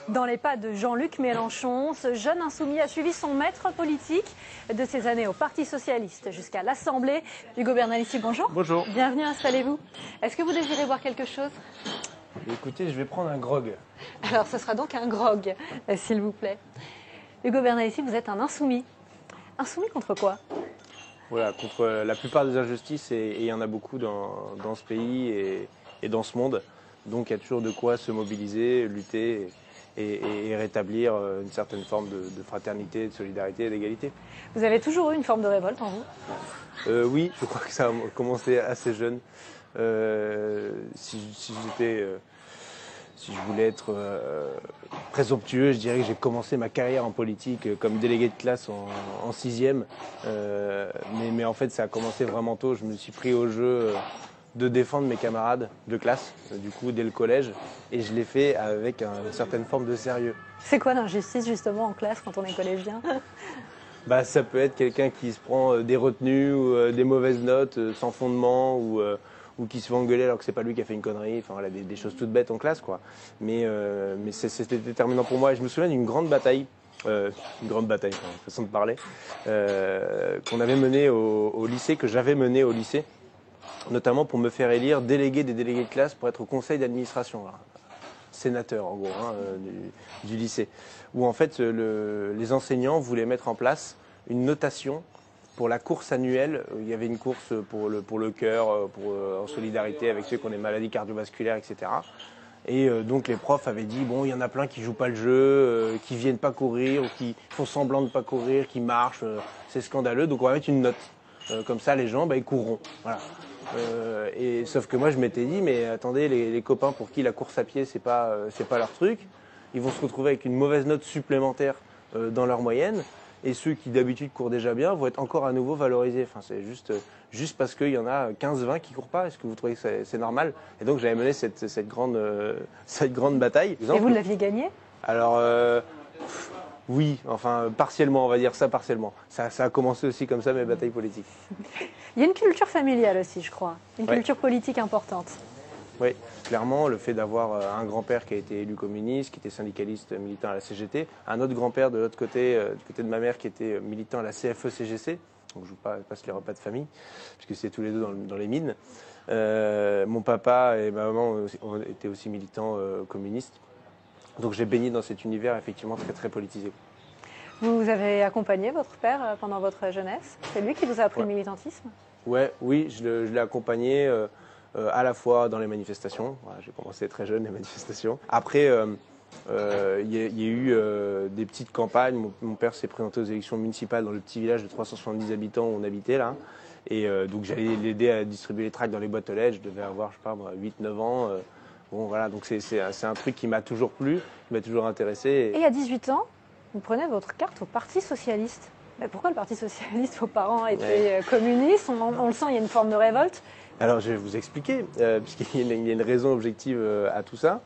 Dans les pas de Jean-Luc Mélenchon, ce jeune insoumis a suivi son maître politique de ses années au Parti Socialiste jusqu'à l'Assemblée. Hugo Bernalicis, bonjour. Bonjour. Bienvenue, installez-vous. Est-ce que vous désirez boire quelque chose? Écoutez, je vais prendre un grog. Alors, ce sera donc un grog, s'il vous plaît. Hugo Bernalicis, vous êtes un insoumis. Insoumis contre quoi? Voilà, contre la plupart des injustices, et il y en a beaucoup dans ce pays et dans ce monde. Donc il y a toujours de quoi se mobiliser, lutter et rétablir une certaine forme de fraternité, de solidarité et d'égalité. Vous avez toujours eu une forme de révolte en vous? Oui, je crois que ça a commencé assez jeune. Si je voulais être présomptueux, je dirais que j'ai commencé ma carrière en politique comme délégué de classe en sixième. Mais en fait, ça a commencé vraiment tôt. Je me suis pris au jeu de défendre mes camarades de classe, du coup, dès le collège. Et je l'ai fait avec une certaine forme de sérieux. C'est quoi l'injustice, justement, en classe, quand on est collégien? Bah, ça peut être quelqu'un qui se prend des retenues ou des mauvaises notes sans fondement ou qui se fait engueuler alors que c'est pas lui qui a fait une connerie. Enfin voilà, des choses toutes bêtes en classe, quoi. Mais c'était déterminant pour moi. Et je me souviens d'une grande bataille, façon de parler, qu'on avait menée au lycée, que j'avais menée au lycée, notamment pour me faire élire délégué des délégués de classe pour être au conseil d'administration. Sénateur en gros du lycée, où en fait les enseignants voulaient mettre en place une notation pour la course annuelle. Il y avait une course pour le cœur, en solidarité avec ceux qui ont des maladies cardiovasculaires, etc. Et donc les profs avaient dit, bon, il y en a plein qui jouent pas le jeu, qui viennent pas courir, ou qui font semblant de pas courir, qui marchent, c'est scandaleux, donc on va mettre une note. Comme ça, les gens, ils courront. Voilà. Sauf que moi, je m'étais dit, mais attendez, les copains pour qui la course à pied, c'est pas leur truc, ils vont se retrouver avec une mauvaise note supplémentaire dans leur moyenne, et ceux qui d'habitude courent déjà bien vont être encore à nouveau valorisés. Enfin, c'est juste parce qu'il y en a 15-20 qui courent pas. Est-ce que vous trouvez que c'est normal? Et donc, j'avais mené cette grande bataille. Et vous l'aviez gagnée? Alors, oui, enfin, partiellement, on va dire ça partiellement. Ça a commencé aussi comme ça, mes batailles politiques. Il y a une culture familiale aussi, je crois. Une Ouais. culture politique importante. Oui, clairement, le fait d'avoir un grand-père qui a été élu communiste, qui était syndicaliste militant à la CGT, un autre grand-père de l'autre côté, du côté de ma mère, qui était militant à la CFE-CGC, donc je passe les repas de famille, puisque c'est tous les deux dans les mines. Mon papa et ma maman étaient aussi militants communistes. Donc j'ai baigné dans cet univers effectivement très très politisé. Vous avez accompagné votre père pendant votre jeunesse? C'est lui qui vous a appris le militantisme? Oui, je l'ai accompagné à la fois dans les manifestations. Voilà, j'ai commencé très jeune les manifestations. Après, il y a eu des petites campagnes. Mon père s'est présenté aux élections municipales dans le petit village de 370 habitants où on habitait là. Et donc j'allais l'aider à distribuer les tracts dans les boîtes aux lettres. Je devais avoir, je sais pas, 8-9 ans. Bon voilà, donc c'est un truc qui m'a toujours plu, qui m'a toujours intéressé. Et à 18 ans, vous prenez votre carte au Parti Socialiste. Mais pourquoi le Parti Socialiste? Vos parents étaient communistes, on le sent, il y a une forme de révolte. Alors je vais vous expliquer, puisqu'il y a une raison objective à tout ça.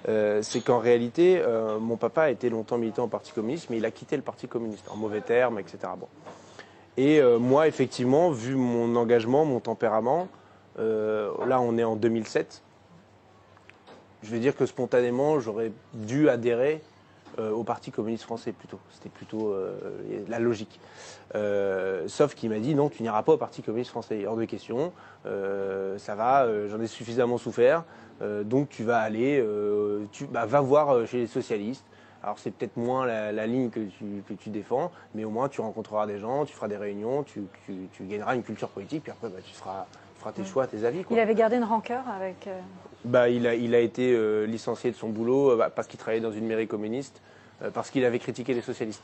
C'est qu'en réalité, mon papa a été longtemps militant au Parti communiste, mais il a quitté le Parti communiste, en mauvais termes, etc. Bon. Et moi, effectivement, vu mon engagement, mon tempérament, là on est en 2007, je vais dire que spontanément, j'aurais dû adhérer au Parti communiste français plutôt. C'était plutôt la logique. Sauf qu'il m'a dit non, tu n'iras pas au Parti communiste français. Hors de question. Ça va, j'en ai suffisamment souffert. Donc tu vas aller, va voir chez les socialistes. Alors c'est peut-être moins la ligne que tu défends, mais au moins tu rencontreras des gens, tu feras des réunions, tu gagneras une culture politique, puis après tu feras tes choix, tes avis, quoi. Il avait gardé une rancœur avec... Il a été licencié de son boulot parce qu'il travaillait dans une mairie communiste, parce qu'il avait critiqué les socialistes.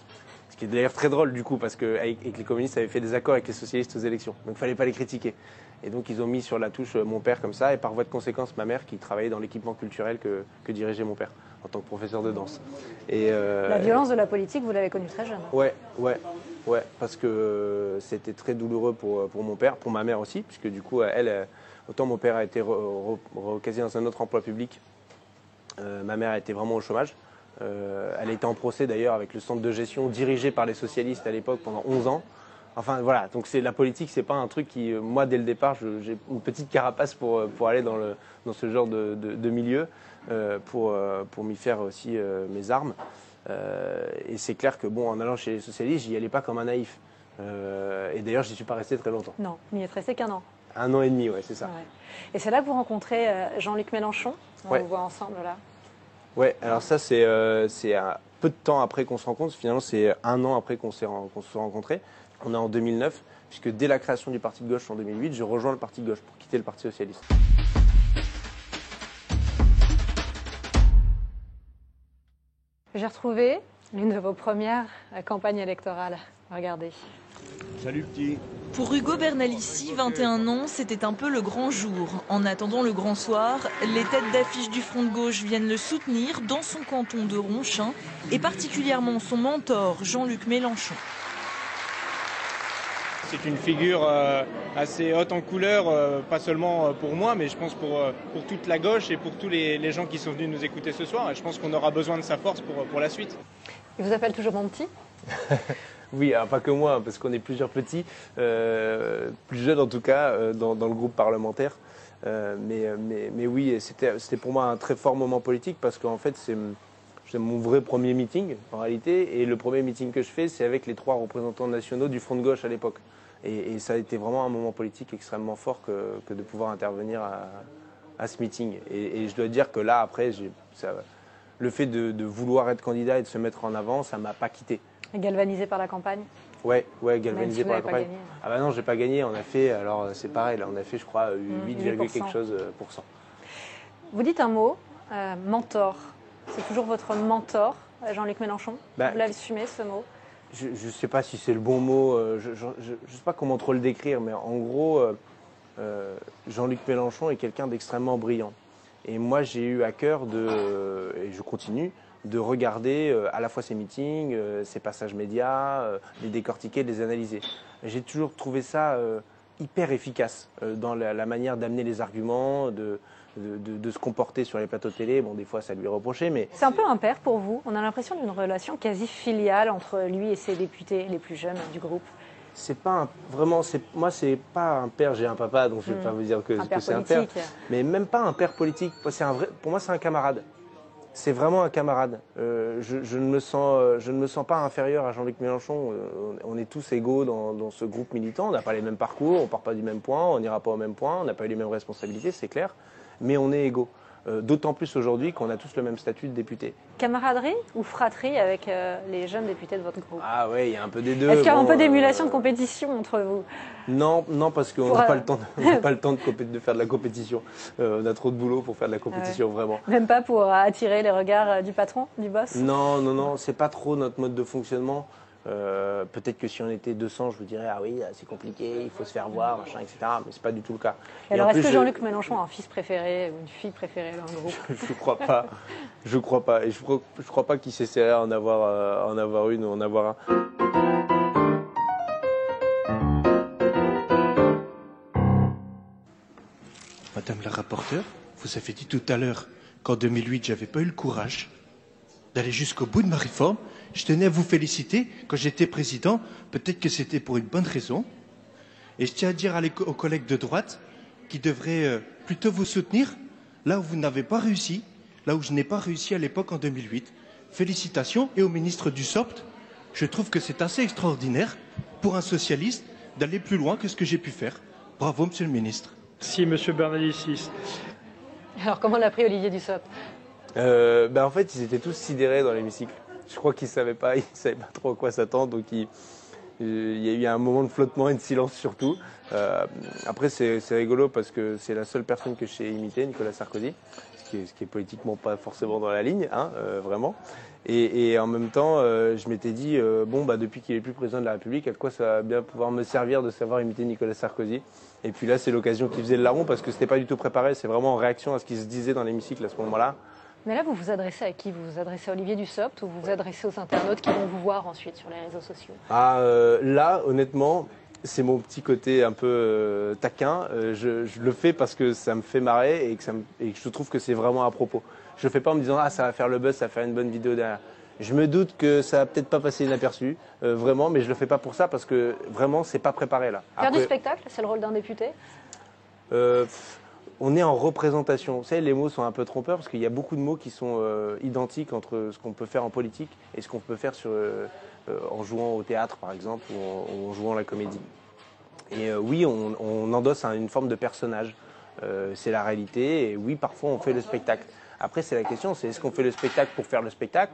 Ce qui est d'ailleurs très drôle du coup, parce que les communistes avaient fait des accords avec les socialistes aux élections. Donc il ne fallait pas les critiquer. Et donc ils ont mis sur la touche mon père comme ça, et par voie de conséquence ma mère qui travaillait dans l'équipement culturel que dirigeait mon père, en tant que professeur de danse. La violence de la politique, vous l'avez connue très jeune. Ouais, parce que c'était très douloureux pour mon père, pour ma mère aussi, puisque du coup, autant mon père a été recasé dans un autre emploi public, ma mère a été vraiment au chômage. Elle était en procès d'ailleurs avec le centre de gestion dirigé par les socialistes à l'époque pendant 11 ans. Enfin voilà, donc la politique, c'est pas un truc qui, moi dès le départ, j'ai une petite carapace pour aller dans ce genre de milieu. pour m'y faire aussi mes armes. Et c'est clair que bon, en allant chez les socialistes, j'y allais pas comme un naïf. Et d'ailleurs, j'y suis pas resté très longtemps. Non, il n'y est resté qu'un an. 1 an et demi, ouais, c'est ça. Ouais. Et c'est là que vous rencontrez Jean-Luc Mélenchon. On Ouais. le voit ensemble là. Ouais, alors ça, c'est un peu de temps après qu'on se rencontre. Finalement, c'est 1 an après qu'on se soit rencontrés. On est en 2009, puisque dès la création du Parti de gauche en 2008, je rejoins le Parti de gauche pour quitter le Parti socialiste. J'ai retrouvé l'une de vos premières campagnes électorales. Regardez. Salut petit. Pour Hugo Bernalicis, 21 ans, c'était un peu le grand jour. En attendant le grand soir, les têtes d'affiche du Front de gauche viennent le soutenir dans son canton de Ronchin, et particulièrement son mentor, Jean-Luc Mélenchon. C'est une figure assez haute en couleur, pas seulement pour moi, mais je pense pour toute la gauche et pour tous les gens qui sont venus nous écouter ce soir. Et je pense qu'on aura besoin de sa force pour la suite. Il vous appelle toujours mon petit? Oui, alors pas que moi, parce qu'on est plusieurs petits, plus jeunes en tout cas, dans le groupe parlementaire. Mais oui, c'était pour moi un très fort moment politique, parce qu'en fait, c'est mon vrai premier meeting, en réalité. Et le premier meeting que je fais, c'est avec les 3 représentants nationaux du Front de gauche à l'époque. Et ça a été vraiment un moment politique extrêmement fort que de pouvoir intervenir à ce meeting. Et je dois dire que là, après, le fait de vouloir être candidat et de se mettre en avant, ça ne m'a pas quitté. Galvanisé par la campagne? Ouais, galvanisé par la campagne. Gagné. Ah bah non, j'ai pas gagné. On a fait, alors c'est pareil, là, on a fait, je crois, 8, quelque chose pour cent. Vous dites un mot, mentor. C'est toujours votre mentor, Jean-Luc Mélenchon? Vous l'assumez, ce mot? Je ne sais pas si c'est le bon mot. Je ne sais pas comment trop le décrire, mais en gros, Jean-Luc Mélenchon est quelqu'un d'extrêmement brillant. Et moi, j'ai eu à cœur et je continue, de regarder à la fois ses meetings, ses passages médias, les décortiquer, les analyser. J'ai toujours trouvé ça hyper efficace dans la manière d'amener les arguments, de se comporter sur les plateaux de télé. Bon, des fois, ça lui est reproché, mais... C'est un peu un père pour vous. On a l'impression d'une relation quasi filiale entre lui et ses députés les plus jeunes du groupe. C'est pas moi, c'est pas un père, j'ai un papa, donc je vais pas vous dire que c'est un père. Mais même pas un père politique. Pour moi, c'est un camarade. C'est vraiment un camarade. Je ne me sens pas inférieur à Jean-Luc Mélenchon. On est tous égaux dans ce groupe militant. On n'a pas les mêmes parcours, on part pas du même point, on n'ira pas au même point, on n'a pas eu les mêmes responsabilités, c'est clair. Mais on est égaux. D'autant plus aujourd'hui qu'on a tous le même statut de député. Camaraderie ou fratrie avec les jeunes députés de votre groupe? Ah ouais, il y a un peu des deux. Est-ce qu'il y a un peu d'émulation de compétition entre vous? Non, parce qu'on n'a pas le temps, de faire de la compétition. On a trop de boulot pour faire de la compétition, vraiment. Même pas pour attirer les regards du patron, du boss? Non, c'est pas trop notre mode de fonctionnement. Peut-être que si on était 200, je vous dirais, ah oui, c'est compliqué, il faut se faire voir, machin, etc. Mais c'est pas du tout le cas. Alors, est-ce que Jean-Luc Mélenchon a un fils préféré ou une fille préférée dans le groupe? Je crois pas. Je crois pas. Et je crois pas qu'il s'essaierait à en avoir une ou en avoir un. Madame la rapporteure, vous avez dit tout à l'heure qu'en 2008, j'avais pas eu le courage d'aller jusqu'au bout de ma réforme. Je tenais à vous féliciter. Quand j'étais président, peut-être que c'était pour une bonne raison. Et je tiens à dire aux collègues de droite qui devraient plutôt vous soutenir là où vous n'avez pas réussi, là où je n'ai pas réussi à l'époque en 2008. Félicitations. Et au ministre Dussopt, je trouve que c'est assez extraordinaire pour un socialiste d'aller plus loin que ce que j'ai pu faire. Bravo, monsieur le ministre. Si, monsieur Bernalicis. Alors, comment l'a pris Olivier Dussopt? En fait, ils étaient tous sidérés dans l'hémicycle. Je crois qu'ils ne savaient pas trop à quoi s'attendre, donc il y a eu un moment de flottement et de silence surtout. Après, c'est rigolo parce que c'est la seule personne que je sais imiter, Nicolas Sarkozy, ce qui est politiquement pas forcément dans la ligne, vraiment. Et en même temps, je m'étais dit, depuis qu'il est plus président de la République, à quoi ça va bien pouvoir me servir de savoir imiter Nicolas Sarkozy? Et puis là, c'est l'occasion qui faisait le larron parce que c'était pas du tout préparé, c'est vraiment en réaction à ce qui se disait dans l'hémicycle à ce moment-là. Mais là, vous vous adressez à qui? Vous vous adressez à Olivier Dussopt ou vous vous adressez aux internautes qui vont vous voir ensuite sur les réseaux sociaux? Là, honnêtement, c'est mon petit côté un peu taquin. Je le fais parce que ça me fait marrer et que je trouve que c'est vraiment à propos. Je le fais pas en me disant « Ah, ça va faire le buzz, ça va faire une bonne vidéo derrière ». Je me doute que ça va peut-être pas passer inaperçu, vraiment, mais je le fais pas pour ça parce que vraiment, c'est pas préparé là. Faire du spectacle, c'est le rôle d'un député? on est en représentation. Vous savez, les mots sont un peu trompeurs parce qu'il y a beaucoup de mots qui sont identiques entre ce qu'on peut faire en politique et ce qu'on peut faire en jouant au théâtre, par exemple, ou en jouant la comédie. Et oui, on endosse une forme de personnage. C'est la réalité. Et oui, parfois, on fait le spectacle. Après, c'est la question, c'est est-ce qu'on fait le spectacle pour faire le spectacle,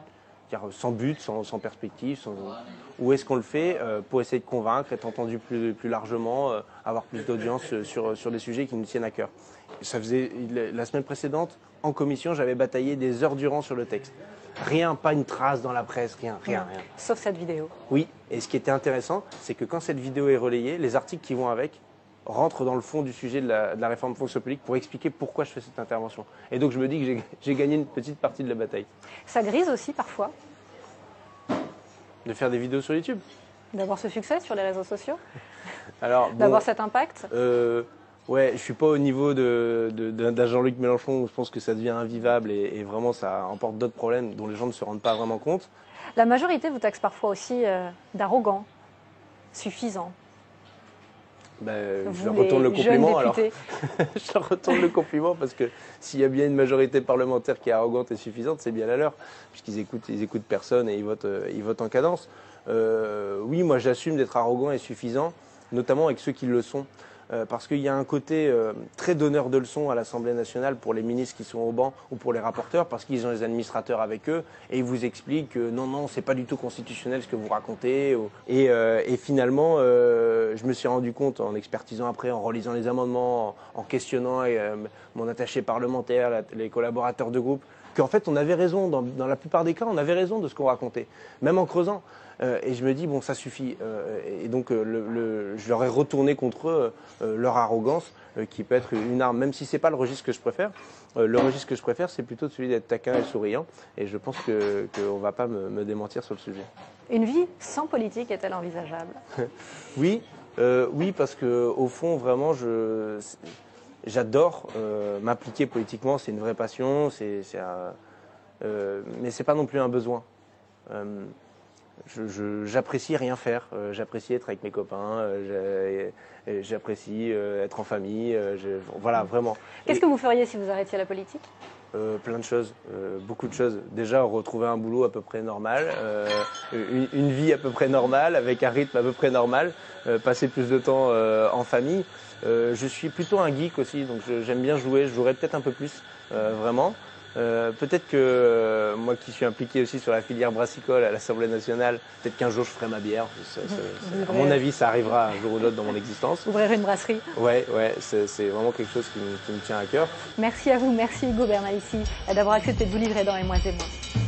sans but, sans perspective, ou est-ce qu'on le fait pour essayer de convaincre, être entendu plus largement, avoir plus d'audience sur des sujets qui nous tiennent à cœur. Ça faisait la semaine précédente, en commission, j'avais bataillé des heures durant sur le texte. Rien, pas une trace dans la presse, rien. Sauf cette vidéo. Oui, et ce qui était intéressant, c'est que quand cette vidéo est relayée, les articles qui vont avec rentrent dans le fond du sujet de la réforme de fonction publique pour expliquer pourquoi je fais cette intervention. Et donc je me dis que j'ai gagné une petite partie de la bataille. Ça grise aussi parfois De faire des vidéos sur YouTube. d'avoir ce succès sur les réseaux sociaux, Alors, bon, d'avoir cet impact. Ouais, je suis pas au niveau d'un Jean-Luc Mélenchon où je pense que ça devient invivable et vraiment ça emporte d'autres problèmes dont les gens ne se rendent pas vraiment compte. La majorité vous taxe parfois aussi d'arrogant, suffisant. Je leur retourne le compliment alors. Je leur retourne le compliment parce que s'il y a bien une majorité parlementaire qui est arrogante et suffisante, c'est bien la leur, puisqu'ils écoutent personne et ils votent en cadence. Oui, moi j'assume d'être arrogant et suffisant, notamment avec ceux qui le sont. Parce qu'il y a un côté très donneur de leçons à l'Assemblée nationale pour les ministres qui sont au banc ou pour les rapporteurs, parce qu'ils ont les administrateurs avec eux et ils vous expliquent que non, c'est pas du tout constitutionnel ce que vous racontez. Et finalement, je me suis rendu compte en expertisant après, en relisant les amendements, en questionnant mon attaché parlementaire, les collaborateurs de groupe, qu'en fait on avait raison, dans la plupart des cas, on avait raison de ce qu'on racontait, même en creusant. Et je me dis, bon, ça suffit. Et donc, je leur ai retourné contre eux leur arrogance, qui peut être une arme, même si ce n'est pas le registre que je préfère. Le registre que je préfère, c'est plutôt celui d'être taquin et souriant. Et je pense qu'on ne va pas me démentir sur le sujet. Une vie sans politique est-elle envisageable? Oui, parce qu'au fond, vraiment, j'adore m'impliquer politiquement. C'est une vraie passion, mais ce n'est pas non plus un besoin. J'apprécie rien faire, j'apprécie être avec mes copains, j'apprécie être en famille, voilà, vraiment. Qu'est-ce que vous feriez si vous arrêtiez la politique? Plein de choses, beaucoup de choses. Déjà, retrouver un boulot à peu près normal, une vie à peu près normale, avec un rythme à peu près normal, passer plus de temps en famille. Je suis plutôt un geek aussi, donc j'aime bien jouer, je jouerais peut-être un peu plus, vraiment. Peut-être que moi qui suis impliqué aussi sur la filière brassicole à l'Assemblée nationale, peut-être qu'un jour je ferai ma bière. À mon avis, ça arrivera un jour ou l'autre dans mon existence. Ouvrir une brasserie. Ouais, c'est vraiment quelque chose qui me tient à cœur. Merci à vous, merci Hugo Bernalicis d'avoir accepté de vous livrer dans Les Mois et Mois.